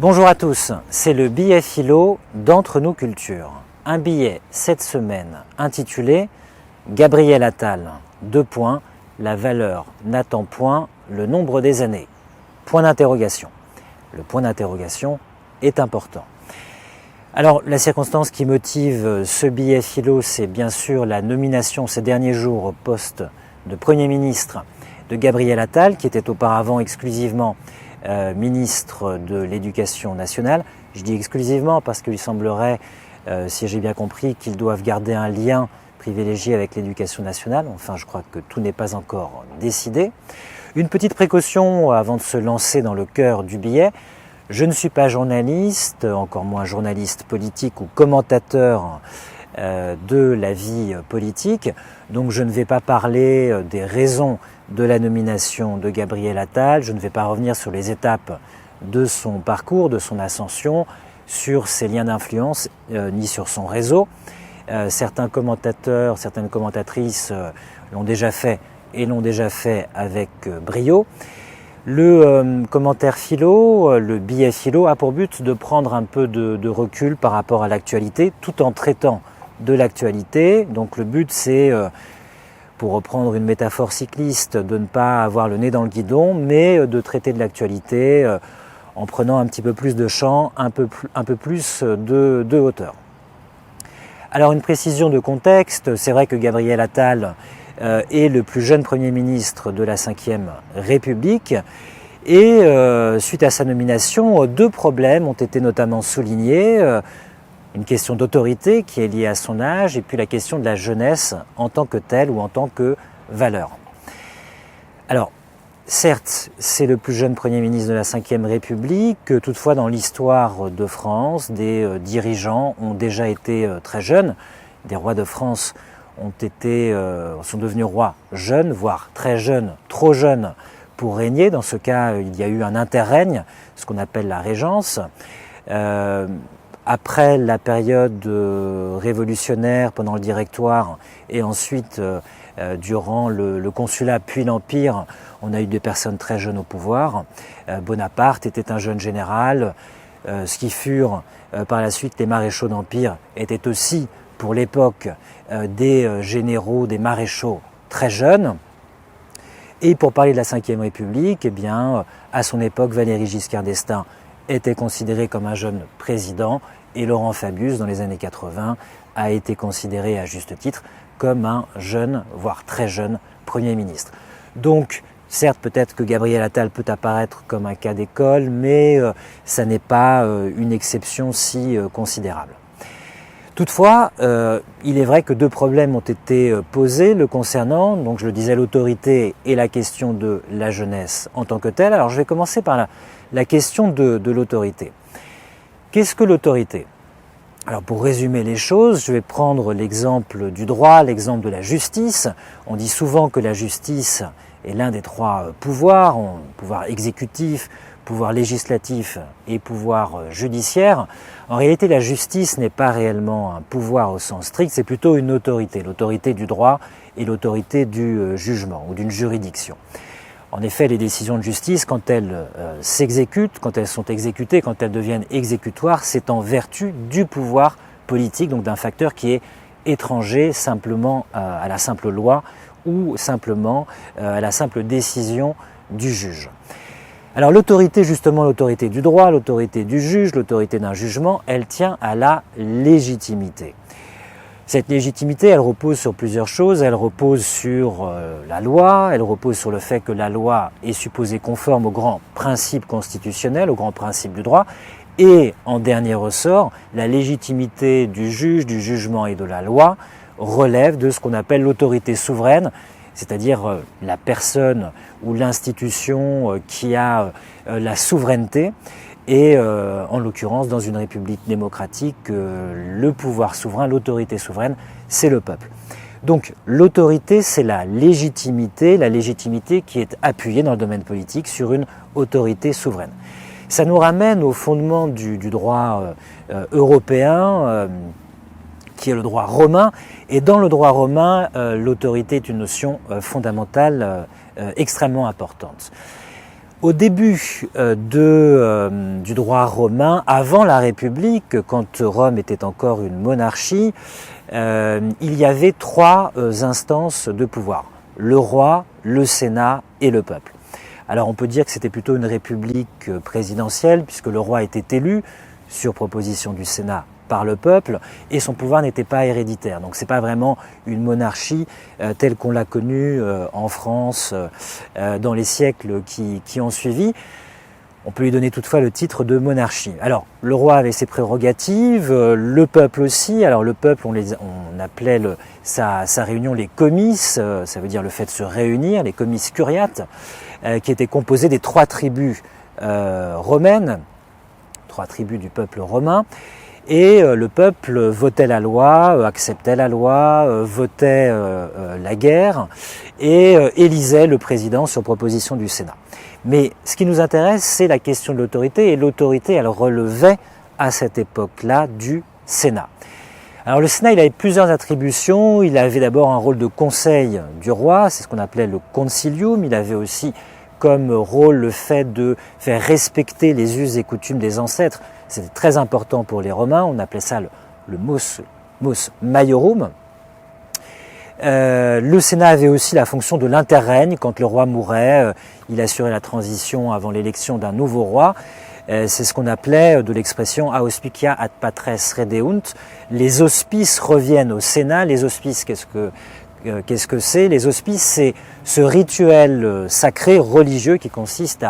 Bonjour à tous, c'est le billet philo d'Entre nous cultures. Un billet cette semaine intitulé Gabriel Attal, : la valeur n'attend point le nombre des années. Point d'interrogation. Le point d'interrogation est important. Alors la circonstance qui motive ce billet philo, c'est bien sûr la nomination ces derniers jours au poste de Premier ministre de Gabriel Attal, qui était auparavant exclusivement ministre de l'Éducation nationale. Je dis exclusivement parce qu'il semblerait, si j'ai bien compris, qu'ils doivent garder un lien privilégié avec l'Éducation nationale. Enfin, je crois que tout n'est pas encore décidé. Une petite précaution avant de se lancer dans le cœur du billet. Je ne suis pas journaliste, encore moins journaliste politique ou commentateur de la vie politique, donc je ne vais pas parler des raisons de la nomination de Gabriel Attal, je ne vais pas revenir sur les étapes de son parcours, de son ascension, sur ses liens d'influence, ni sur son réseau. Certains commentateurs, certaines commentatrices l'ont déjà fait et l'ont déjà fait avec brio. Le commentaire philo, le billet philo, a pour but de prendre un peu de recul par rapport à l'actualité, tout en traitant de l'actualité. Donc le but, c'est, pour reprendre une métaphore cycliste, de ne pas avoir le nez dans le guidon, mais de traiter de l'actualité en prenant un petit peu plus de champ, un peu plus de hauteur. Alors une précision de contexte, c'est vrai que Gabriel Attal est le plus jeune Premier ministre de la Ve République et suite à sa nomination, deux problèmes ont été notamment soulignés. Une question d'autorité qui est liée à son âge et puis la question de la jeunesse en tant que telle ou en tant que valeur. Alors, certes, c'est le plus jeune Premier ministre de la Ve République, toutefois dans l'histoire de France, des dirigeants ont déjà été très jeunes. Des rois de France sont devenus rois jeunes, voire très jeunes, trop jeunes pour régner. Dans ce cas, il y a eu un interrègne, ce qu'on appelle la régence. Après la période révolutionnaire, pendant le Directoire, et ensuite durant le Consulat puis l'Empire, on a eu des personnes très jeunes au pouvoir. Bonaparte était un jeune général. Ce qui furent par la suite les maréchaux d'Empire étaient aussi, pour l'époque, des généraux, des maréchaux très jeunes. Et pour parler de la Ve République, eh bien, à son époque, Valéry Giscard d'Estaing était considéré comme un jeune président et Laurent Fabius, dans les années 80, a été considéré à juste titre comme un jeune, voire très jeune Premier ministre. Donc, certes, peut-être que Gabriel Attal peut apparaître comme un cas d'école, mais ça n'est pas une exception si considérable. Toutefois, il est vrai que deux problèmes ont été posés le concernant, donc je le disais, l'autorité et la question de la jeunesse en tant que telle. Alors je vais commencer par la question de l'autorité. Qu'est-ce que l'autorité ? Alors pour résumer les choses, je vais prendre l'exemple du droit, l'exemple de la justice. On dit souvent que la justice est l'un des trois pouvoirs, pouvoir exécutif, pouvoir législatif et pouvoir judiciaire. En réalité, la justice n'est pas réellement un pouvoir au sens strict, c'est plutôt une autorité, l'autorité du droit et l'autorité du jugement ou d'une juridiction. En effet, les décisions de justice, quand elles s'exécutent, quand elles sont exécutées, quand elles deviennent exécutoires, c'est en vertu du pouvoir politique, donc d'un facteur qui est étranger simplement à la simple loi ou simplement à la simple décision du juge. Alors l'autorité, justement, l'autorité du droit, l'autorité du juge, l'autorité d'un jugement, elle tient à la légitimité. Cette légitimité, elle repose sur plusieurs choses. Elle repose sur la loi, elle repose sur le fait que la loi est supposée conforme aux grands principes constitutionnels, aux grands principes du droit. Et en dernier ressort, la légitimité du juge, du jugement et de la loi relève de ce qu'on appelle l'autorité souveraine, c'est-à-dire la personne ou l'institution qui a la souveraineté. Et en l'occurrence, dans une république démocratique, le pouvoir souverain, l'autorité souveraine, c'est le peuple. Donc l'autorité, c'est la légitimité qui est appuyée dans le domaine politique sur une autorité souveraine. Ça nous ramène au fondement du droit européen, qui est le droit romain. Et dans le droit romain, l'autorité est une notion fondamentale extrêmement importante. Au début du droit romain, avant la République, quand Rome était encore une monarchie, il y avait trois instances de pouvoir: le roi, le Sénat et le peuple. Alors on peut dire que c'était plutôt une république présidentielle, puisque le roi était élu sur proposition du Sénat par le peuple, et son pouvoir n'était pas héréditaire. Donc c'est pas vraiment une monarchie telle qu'on l'a connue en France dans les siècles qui ont suivi. On peut lui donner toutefois le titre de monarchie. Alors le roi avait ses prérogatives, le peuple aussi. Alors le peuple, on appelait sa réunion les comices, ça veut dire le fait de se réunir, les comices curiates, qui étaient composés des trois tribus romaines, trois tribus du peuple romain. Et le peuple votait la loi, acceptait la loi, votait la guerre et élisait le président sur proposition du Sénat. Mais ce qui nous intéresse, c'est la question de l'autorité, et l'autorité, elle relevait à cette époque-là du Sénat. Alors le Sénat, il avait plusieurs attributions. Il avait d'abord un rôle de conseil du roi, c'est ce qu'on appelait le concilium. Il avait aussi comme rôle le fait de faire respecter les us et coutumes des ancêtres. C'était très important pour les Romains, on appelait ça le mos maiorum. Le Sénat avait aussi la fonction de l'interrègne. Quand le roi mourait, il assurait la transition avant l'élection d'un nouveau roi. C'est ce qu'on appelait de l'expression auspicia ad patres redeunt. Les auspices reviennent au Sénat. Les auspices, qu'est-ce que c'est? Les auspices, c'est ce rituel sacré, religieux, qui consiste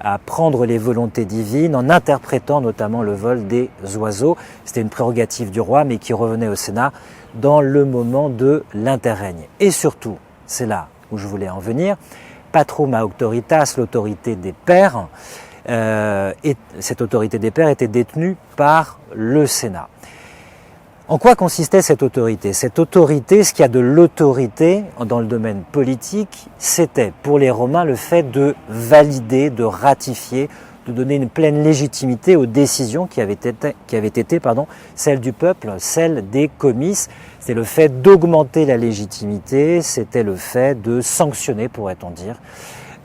à prendre les volontés divines en interprétant notamment le vol des oiseaux. C'était une prérogative du roi, mais qui revenait au Sénat dans le moment de l'interrègne. Et surtout, c'est là où je voulais en venir, patrum auctoritas, l'autorité des pairs, et cette autorité des pairs était détenue par le Sénat. En quoi consistait cette autorité? Cette autorité, ce qu'il y a de l'autorité dans le domaine politique, c'était pour les Romains le fait de valider, de ratifier, de donner une pleine légitimité aux décisions qui avaient été celles du peuple, celles des comices. C'était le fait d'augmenter la légitimité, c'était le fait de sanctionner, pourrait-on dire,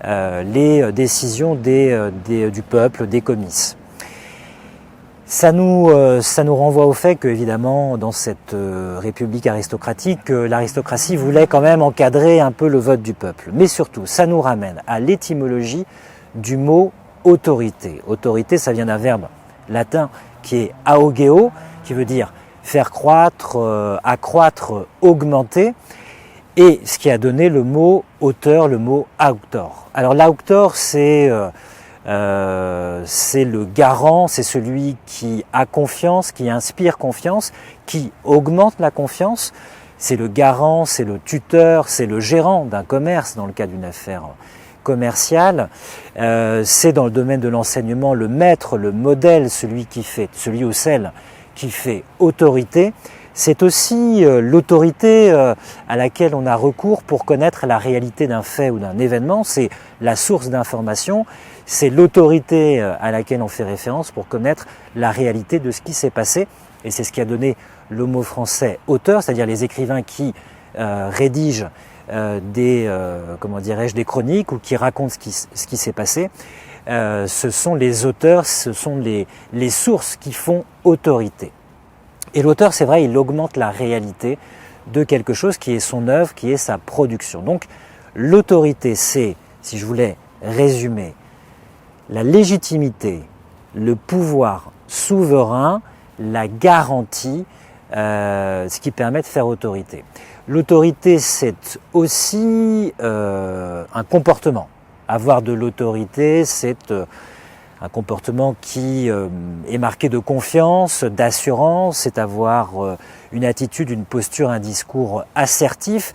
les décisions du peuple, des comices. Ça nous renvoie au fait que, évidemment, dans cette république aristocratique, l'aristocratie voulait quand même encadrer un peu le vote du peuple. Mais surtout, ça nous ramène à l'étymologie du mot autorité. Autorité, ça vient d'un verbe latin qui est augeo, qui veut dire faire croître, accroître, augmenter, et ce qui a donné le mot auteur, le mot auctor. Alors l'auctor, c'est le garant, c'est celui qui a confiance, qui inspire confiance, qui augmente la confiance. C'est le garant, c'est le tuteur, c'est le gérant d'un commerce dans le cas d'une affaire commerciale. C'est dans le domaine de l'enseignement le maître, le modèle, celui ou celle qui fait autorité. C'est aussi l'autorité à laquelle on a recours pour connaître la réalité d'un fait ou d'un événement. C'est la source d'information. C'est l'autorité à laquelle on fait référence pour connaître la réalité de ce qui s'est passé. Et c'est ce qui a donné le mot français auteur, c'est-à-dire les écrivains qui rédigent des chroniques ou qui racontent ce qui s'est passé. Ce sont les auteurs, ce sont les sources qui font autorité. Et l'auteur, c'est vrai, il augmente la réalité de quelque chose qui est son œuvre, qui est sa production. Donc l'autorité, c'est, si je voulais résumer, la légitimité, le pouvoir souverain, la garantie, ce qui permet de faire autorité. L'autorité, c'est aussi un comportement. Avoir de l'autorité, c'est un comportement qui est marqué de confiance, d'assurance, c'est avoir une attitude, une posture, un discours assertif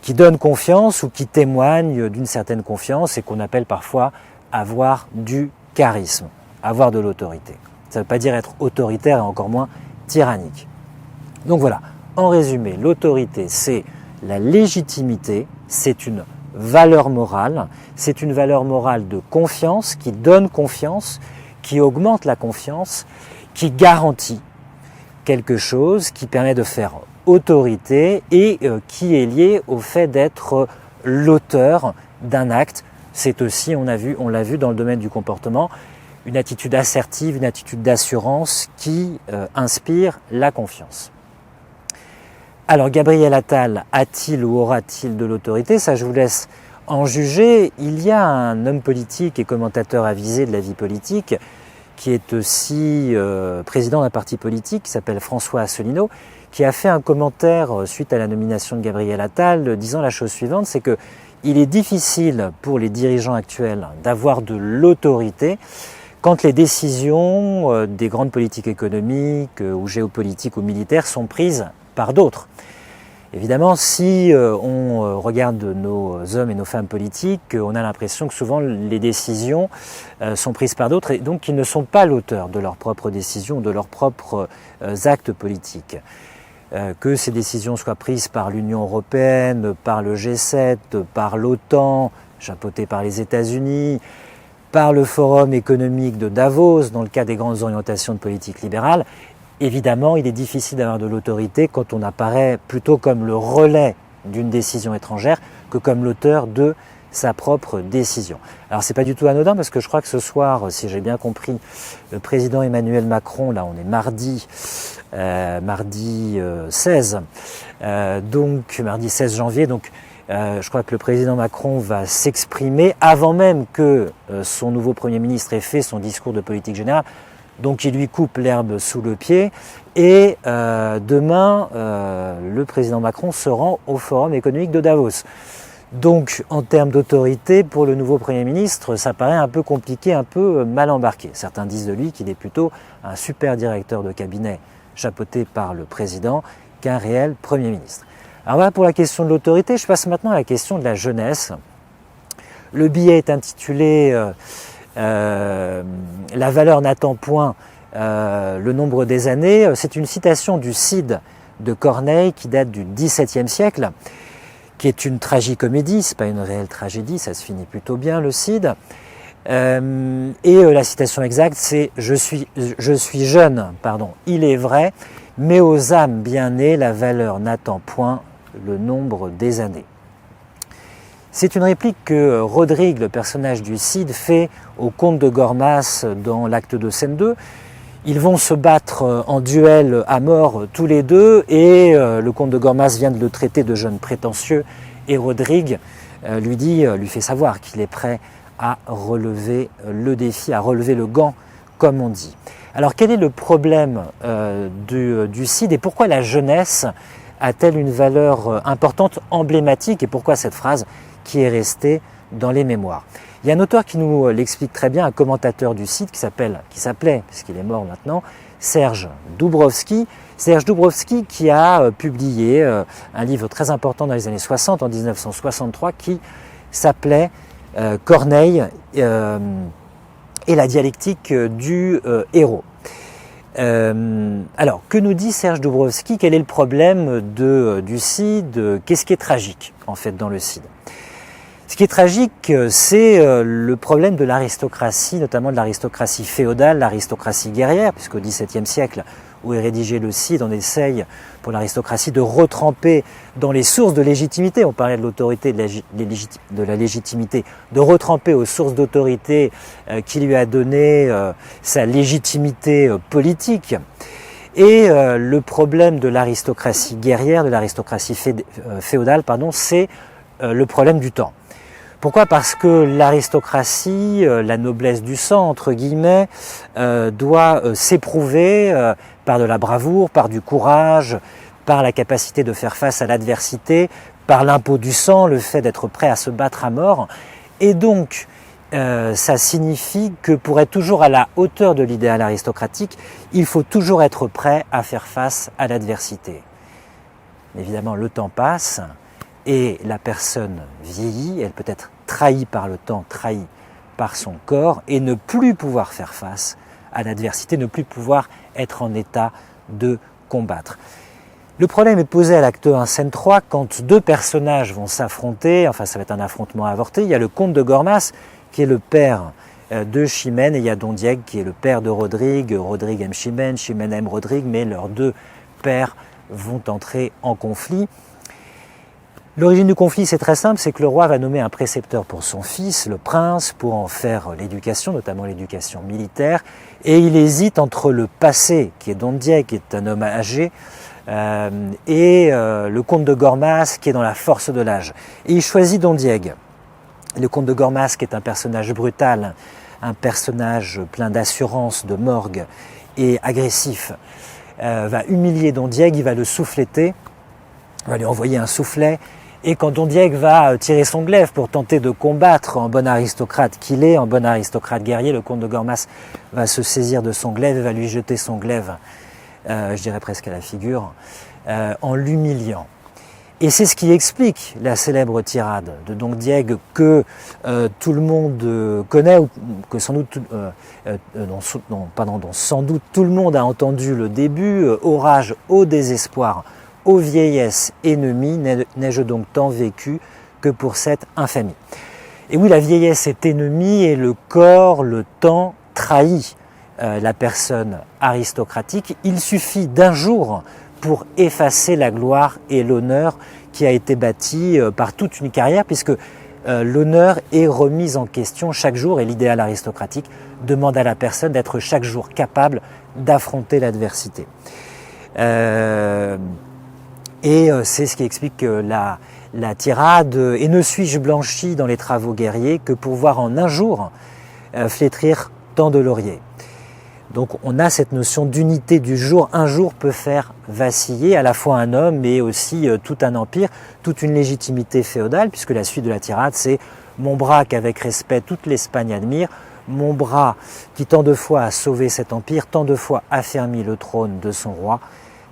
qui donne confiance ou qui témoigne d'une certaine confiance et qu'on appelle parfois avoir du charisme, avoir de l'autorité. Ça ne veut pas dire être autoritaire et encore moins tyrannique. Donc voilà, en résumé, l'autorité, c'est la légitimité, c'est une valeur morale, c'est une valeur morale de confiance qui donne confiance, qui augmente la confiance, qui garantit quelque chose, qui permet de faire autorité et qui est lié au fait d'être l'auteur d'un acte c'est aussi, on l'a vu dans le domaine du comportement, une attitude assertive, une attitude d'assurance qui inspire la confiance. Alors Gabriel Attal a-t-il ou aura-t-il de l'autorité? Ça, je vous laisse en juger. Il y a un homme politique et commentateur avisé de la vie politique qui est aussi président d'un parti politique, qui s'appelle François Asselineau, qui a fait un commentaire suite à la nomination de Gabriel Attal, disant la chose suivante, c'est que il est difficile pour les dirigeants actuels d'avoir de l'autorité quand les décisions des grandes politiques économiques ou géopolitiques ou militaires sont prises par d'autres. Évidemment, si on regarde nos hommes et nos femmes politiques, on a l'impression que souvent les décisions sont prises par d'autres et donc qu'ils ne sont pas l'auteur de leurs propres décisions, de leurs propres actes politiques. Que ces décisions soient prises par l'Union européenne, par le G7, par l'OTAN, chapeauté par les États-Unis, par le Forum économique de Davos, dans le cas des grandes orientations de politique libérale, évidemment, il est difficile d'avoir de l'autorité quand on apparaît plutôt comme le relais d'une décision étrangère que comme l'auteur de sa propre décision. Alors c'est pas du tout anodin parce que je crois que ce soir, si j'ai bien compris, le président Emmanuel Macron, là on est mardi 16, donc mardi 16 janvier, donc je crois que le président Macron va s'exprimer avant même que son nouveau Premier ministre ait fait son discours de politique générale. Donc il lui coupe l'herbe sous le pied et demain, le président Macron se rend au Forum économique de Davos. Donc en termes d'autorité, pour le nouveau Premier ministre, ça paraît un peu compliqué, un peu mal embarqué. Certains disent de lui qu'il est plutôt un super directeur de cabinet chapeauté par le président qu'un réel Premier ministre. Alors voilà pour la question de l'autorité. Je passe maintenant à la question de la jeunesse. Le billet est intitulé La valeur n'attend point le nombre des années. C'est une citation du Cid de Corneille qui date du XVIIe siècle, qui est une tragicomédie, c'est pas une réelle tragédie, ça se finit plutôt bien le Cid. La citation exacte c'est je suis jeune, il est vrai, mais aux âmes bien nées, la valeur n'attend point le nombre des années. C'est une réplique que Rodrigue, le personnage du Cid, fait au comte de Gormas dans l'acte de scène 2. Ils vont se battre en duel à mort tous les deux et le comte de Gormas vient de le traiter de jeune prétentieux et Rodrigue lui fait savoir qu'il est prêt à relever le défi, à relever le gant, comme on dit. Alors quel est le problème du Cid et pourquoi la jeunesse a-t-elle une valeur importante, emblématique et pourquoi cette phrase qui est restée dans les mémoires? Il y a un auteur qui nous l'explique très bien, un commentateur du Cid qui s'appelait, puisqu'il est mort maintenant, Serge Doubrovski. Serge Doubrovski qui a publié un livre très important dans les années 60, en 1963, qui s'appelait Corneille et la dialectique du héros. Alors, que nous dit Serge Doubrovski? Quel est le problème du Cid? Qu'est-ce qui est tragique, en fait, dans le Cid? Ce qui est tragique, c'est le problème de l'aristocratie, notamment de l'aristocratie féodale, l'aristocratie guerrière, puisqu'au XVIIe siècle, où est rédigé le Cid, on essaye pour l'aristocratie de retremper dans les sources de légitimité, on parlait de l'autorité, de la légitimité, de retremper aux sources d'autorité qui lui a donné sa légitimité politique. Et le problème de l'aristocratie guerrière, de l'aristocratie féodale, c'est le problème du temps. Pourquoi? Parce que l'aristocratie, la noblesse du sang, entre guillemets, doit s'éprouver par de la bravoure, par du courage, par la capacité de faire face à l'adversité, par l'impôt du sang, le fait d'être prêt à se battre à mort. Et donc, ça signifie que pour être toujours à la hauteur de l'idéal aristocratique, il faut toujours être prêt à faire face à l'adversité. Évidemment, le temps passe. Et la personne vieillit, elle peut être trahie par le temps, trahie par son corps, et ne plus pouvoir faire face à l'adversité, ne plus pouvoir être en état de combattre. Le problème est posé à l'acte 1, scène 3, quand deux personnages vont s'affronter, enfin ça va être un affrontement avorté. Il y a le comte de Gormas, qui est le père de Chimène, et il y a Don Diego, qui est le père de Rodrigue. Rodrigue aime Chimène, Chimène aime Rodrigue, mais leurs deux pères vont entrer en conflit. L'origine du conflit, c'est très simple, c'est que le roi va nommer un précepteur pour son fils, le prince, pour en faire l'éducation, notamment l'éducation militaire, et il hésite entre le passé, qui est Don Dieg, qui est un homme âgé, et le comte de Gormas, qui est dans la force de l'âge. Et il choisit Don Dieg. Le comte de Gormas, qui est un personnage brutal, un personnage plein d'assurance, de morgue et agressif, va humilier Don Dieg, il va le souffleter, va lui envoyer un soufflet. Et quand Don Dieg va tirer son glaive pour tenter de combattre en bon aristocrate qu'il est, en bon aristocrate guerrier, le comte de Gormas va se saisir de son glaive et va lui jeter son glaive, je dirais presque à la figure, en l'humiliant. Et c'est ce qui explique la célèbre tirade de Don Dieg que tout le monde connaît, ou que sans doute, dont sans doute tout le monde a entendu le début, orage au désespoir. Ô vieillesse ennemie, n'ai-je donc tant vécu que pour cette infamie. Et oui, la vieillesse est ennemie et le corps, le temps, trahit la personne aristocratique. Il suffit d'un jour pour effacer la gloire et l'honneur qui a été bâti par toute une carrière, puisque l'honneur est remis en question chaque jour et l'idéal aristocratique demande à la personne d'être chaque jour capable d'affronter l'adversité. Et c'est ce qui explique la tirade « Et ne suis-je blanchi dans les travaux guerriers que pour voir en un jour flétrir tant de lauriers ». Donc on a cette notion d'unité du jour. Un jour peut faire vaciller à la fois un homme mais aussi tout un empire, toute une légitimité féodale, puisque la suite de la tirade c'est « Mon bras qu'avec respect toute l'Espagne admire, mon bras qui tant de fois a sauvé cet empire, tant de fois affermi le trône de son roi,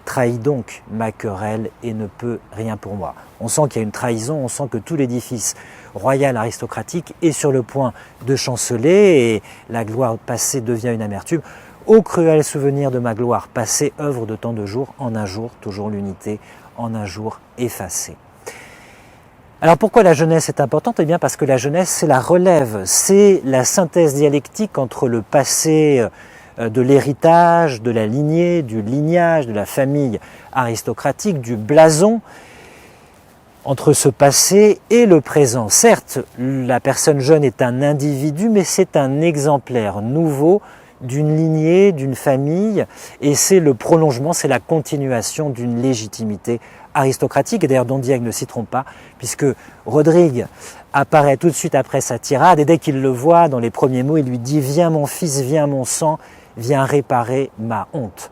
trahit donc ma querelle et ne peut rien pour moi ». On sent qu'il y a une trahison, on sent que tout l'édifice royal aristocratique est sur le point de chanceler et la gloire passée devient une amertume. Ô cruel souvenir de ma gloire passée, œuvre de tant de jours, en un jour, toujours l'unité, en un jour effacée. Alors pourquoi la jeunesse est importante? Eh bien parce que la jeunesse c'est la relève, c'est la synthèse dialectique entre le passé de l'héritage, de la lignée, du lignage, de la famille aristocratique, du blason, entre ce passé et le présent. Certes, la personne jeune est un individu, mais c'est un exemplaire nouveau d'une lignée, d'une famille, et c'est le prolongement, c'est la continuation d'une légitimité aristocratique. Et d'ailleurs, Don Dieg ne s'y trompe pas, puisque Rodrigue apparaît tout de suite après sa tirade, et dès qu'il le voit, dans les premiers mots, il lui dit « Viens mon fils, viens mon sang, viens réparer ma honte ».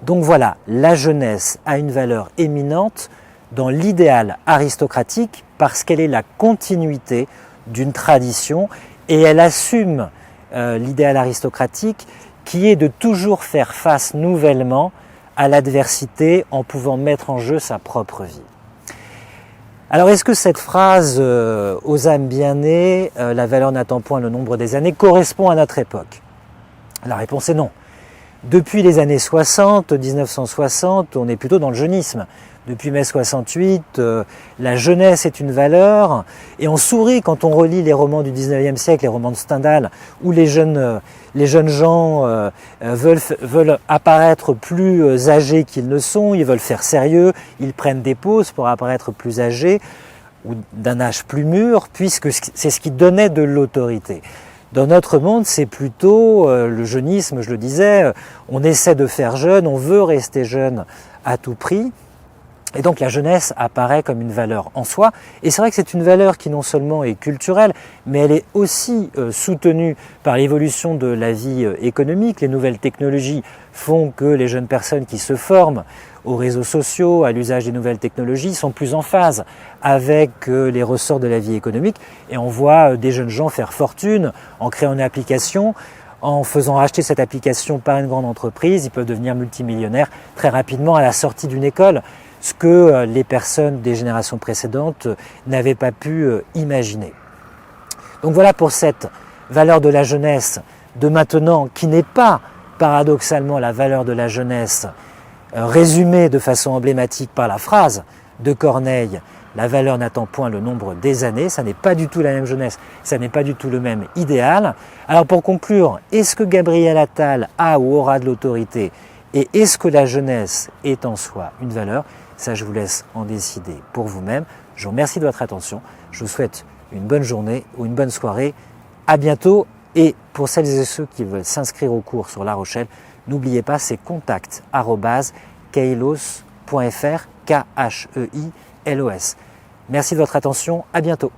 Donc voilà, la jeunesse a une valeur éminente dans l'idéal aristocratique parce qu'elle est la continuité d'une tradition et elle assume l'idéal aristocratique qui est de toujours faire face nouvellement à l'adversité en pouvant mettre en jeu sa propre vie. Alors est-ce que cette phrase aux âmes bien nées, la valeur n'attend point le nombre des années, correspond à notre époque? La réponse est non. Depuis les années 60, 1960, on est plutôt dans le jeunisme. Depuis mai 68, la jeunesse est une valeur et on sourit quand on relit les romans du 19e siècle, les romans de Stendhal, où les jeunes gens veulent apparaître plus âgés qu'ils ne sont, ils veulent faire sérieux, ils prennent des pauses pour apparaître plus âgés ou d'un âge plus mûr, puisque c'est ce qui donnait de l'autorité. Dans notre monde, c'est plutôt le jeunisme, je le disais, on essaie de faire jeune, on veut rester jeune à tout prix. Et donc la jeunesse apparaît comme une valeur en soi. Et c'est vrai que c'est une valeur qui non seulement est culturelle, mais elle est aussi soutenue par l'évolution de la vie économique. Les nouvelles technologies font que les jeunes personnes qui se forment aux réseaux sociaux, à l'usage des nouvelles technologies, sont plus en phase avec les ressorts de la vie économique. Et on voit des jeunes gens faire fortune en créant une application, en faisant racheter cette application par une grande entreprise. Ils peuvent devenir multimillionnaires très rapidement à la sortie d'une école, ce que les personnes des générations précédentes n'avaient pas pu imaginer. Donc voilà pour cette valeur de la jeunesse de maintenant, qui n'est pas paradoxalement la valeur de la jeunesse résumée de façon emblématique par la phrase de Corneille « La valeur n'attend point le nombre des années », ça n'est pas du tout la même jeunesse, ça n'est pas du tout le même idéal. Alors pour conclure, est-ce que Gabriel Attal a ou aura de l'autorité et est-ce que la jeunesse est en soi une valeur ? Ça, je vous laisse en décider pour vous-même. Je vous remercie de votre attention. Je vous souhaite une bonne journée ou une bonne soirée. À bientôt. Et pour celles et ceux qui veulent s'inscrire au cours sur La Rochelle, n'oubliez pas, c'est contact@keilos.fr, Keilos. Merci de votre attention. À bientôt.